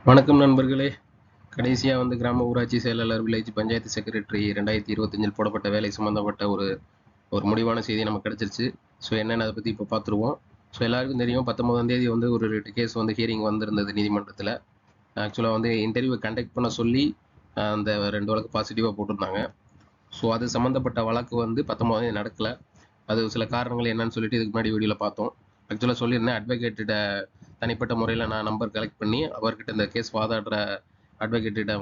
வணக்கம் நண்பர்களே. கடைசியா கிராம ஊராட்சி செயலாளர், வில்லேஜ் பஞ்சாயத்து செக்ரட்டரி 2025 போடப்பட்ட வேலை சம்மந்தப்பட்ட ஒரு ஒரு முடிவான செய்தி நமக்கு கிடைச்சிருச்சு. ஸோ என்னென்னு அதை பற்றி இப்போ பார்த்துருவோம். ஸோ எல்லாருக்கும் தெரியும், 19ஆம் தேதி ஒரு கேஸ் ஹியரிங் வந்திருந்தது நீதிமன்றத்தில். ஆக்சுவலாக இன்டர்வியூ கண்டக்ட் பண்ண சொல்லி அந்த 2 வழக்கு பாசிட்டிவாக போட்டிருந்தாங்க. ஸோ அது சம்மந்தப்பட்ட வழக்கு 19ஆம் தேதி நடக்கலை. அது சில காரணங்கள் என்னன்னு சொல்லிட்டு இதுக்கு முன்னாடி வீடியோவில் பார்த்தோம். ஆக்சுவலாக சொல்லியிருந்தேன், அட்வொகேட்டிட தனிப்பட்ட முறையில் நான் நம்பர் கலெக்ட் பண்ணி அவர்கிட்ட இந்த கேஸ் வாதாடுற அட்வொகேட்டிட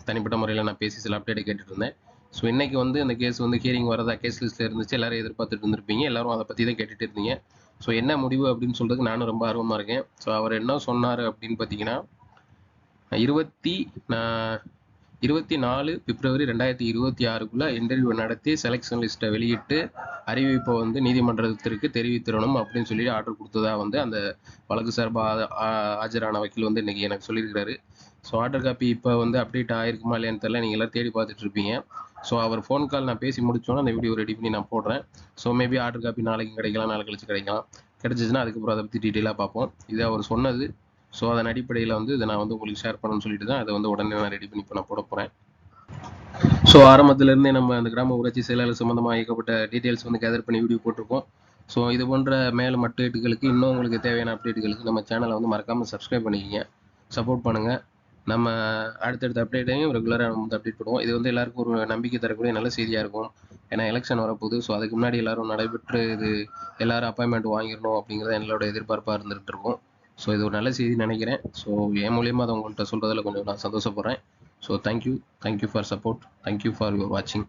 தனிப்பட்ட முறையில் நான் பேசி சில அப்டேட்டை கேட்டுட்டு இருந்தேன். ஸோ இன்னைக்கு இந்த கேஸ் ஹியரிங் வரதா கேஸ் லிஸ்ட்டில் இருந்துச்சு. எல்லாரும் எதிர்பார்த்துட்டு இருந்திருப்பீங்க. எல்லாரும் அதை பற்றி தான் கேட்டுட்டு இருந்தீங்க. ஸோ என்ன முடிவு அப்படின்னு சொல்றதுக்கு நானும் ரொம்ப ஆர்வமாக இருக்கேன். ஸோ அவர் என்ன சொன்னார் அப்படின்னு பார்த்தீங்கன்னா, 24 பிப்ரவரி 2026க்குள்ள இன்டர்வியூ நடத்தி செலெக்ஷன் லிஸ்ட்டை வெளியிட்டு அறிவிப்பை நீதிமன்றத்திற்கு தெரிவித்திடணும் அப்படின்னு சொல்லி ஆர்டர் கொடுத்ததா அந்த வழக்கு சார்பாக ஆஜரான வக்கீல் இன்னைக்கு எனக்கு சொல்லியிருக்கிறாரு. ஸோ ஆர்டர் காப்பி இப்போ அப்டேட் ஆயிருக்குமா இல்லையான்னு தெரியல. நீங்கள் எல்லாம் தேடி பார்த்துட்டு இருப்பீங்க. ஸோ அவர் ஃபோன் கால் நான் பேசி முடிச்சோன்னா அந்த வீடியோ ரெடி பண்ணி நான் போடுறேன். ஸோ மேபி ஆர்டர் காப்பி நாளைக்கு கிடைக்கலாம், நாளை கழிச்சு கிடைக்கலாம். கிடைச்சிச்சுன்னா அதுக்கப்புறம் அதை பற்றி டீட்டெயிலாக பார்ப்போம். இது அவர் சொன்னது. ஸோ அதன் அடிப்படையில் இதை நான் உங்களுக்கு ஷேர் பண்ணணும்னு சொல்லிட்டு தான் அதை உடனே நான் ரெடி பண்ணி இப்போ நான் போட போகிறேன். ஸோ ஆரம்பத்திலேருந்தே நம்ம அந்த கிராம ஊராட்சி செயலாளர் சம்மந்தமாக ஏகப்பட்ட டீட்டெயில்ஸ் கேதர் பண்ணி வீடியோ போட்டிருக்கோம். ஸோ இது போன்ற மேலும் அப்டேட்டுகளுக்கு, இன்னும் உங்களுக்கு தேவையான அப்டேட்டுகளுக்கு நம்ம சேனலை மறக்காமல் சப்ஸ்கிரைப் பண்ணிக்கிங்க, சப்போர்ட் பண்ணுங்கள். நம்ம அடுத்தடுத்த அப்டேட்டையும் ரெகுலராக நம்ம அப்டேட் பண்ணுவோம். இது எல்லாருக்கும் ஒரு நம்பிக்கை தரக்கூடிய நல்ல செய்தியாக இருக்கும். ஏன்னா எலெக்ஷன் வரப்போகுது. ஸோ அதுக்கு முன்னாடி எல்லாரும் நடைபெற்று எல்லாரும் அப்பாயின்மெண்ட் வாங்கிடணும் அப்படிங்கிறத என்னோட எதிர்பார்ப்பாக இருந்துகிட்டு இருக்கும். ஸோ இது ஒரு நல்ல செய்தி நினைக்கிறேன். ஸோ என் மூலியமாக அதை உங்கள்கிட்ட சொல்கிறதுல கொஞ்சம் நான் சந்தோஷப்படுறேன். So thank you for support. Thank you for your வாட்சிங்.